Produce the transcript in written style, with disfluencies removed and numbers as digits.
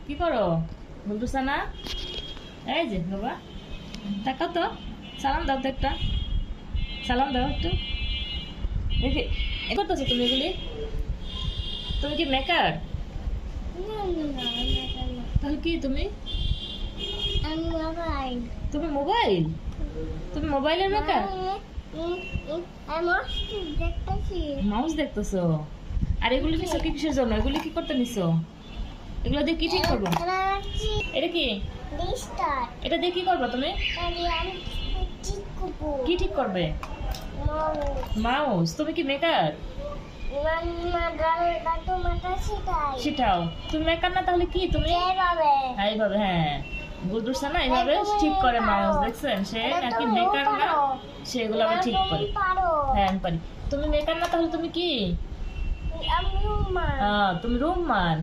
কি করো বলতেছ না? এই যে বাবা, তাকাও তো, সালাম দাও তো, একটা সালাম দাও একটু। দেখি এ করতেছো তুমি এগুলি? তুমি কি মেকার? তাহলে কি তুমি? তুমি মোবাইল, তুমি মোবাইলের মেকার? মাউস দেখতেছো? আর এগুলি নিছো কি কিসের জন্য? এগুলি কি করতে নিছো? এগুলো দিয়ে কি ঠিক করবো? এটা কি? এটা দিয়ে কি করবো তুমি? কি ঠিক করবে? মাউস। তুমি কি মেকার? সেটাও তুমি মেকার না, তাহলে কি তুমি? এইভাবে, হ্যাঁ, বুঝতেছ না, এইভাবে ঠিক করে মাউস। দেখছেন, সে নাকি মেকার না, সেগুলো আবার ঠিক করে। হ্যাঁ আমি পারি। তুমি মেকার না, তাহলে তুমি কি? তুমি রুমমান।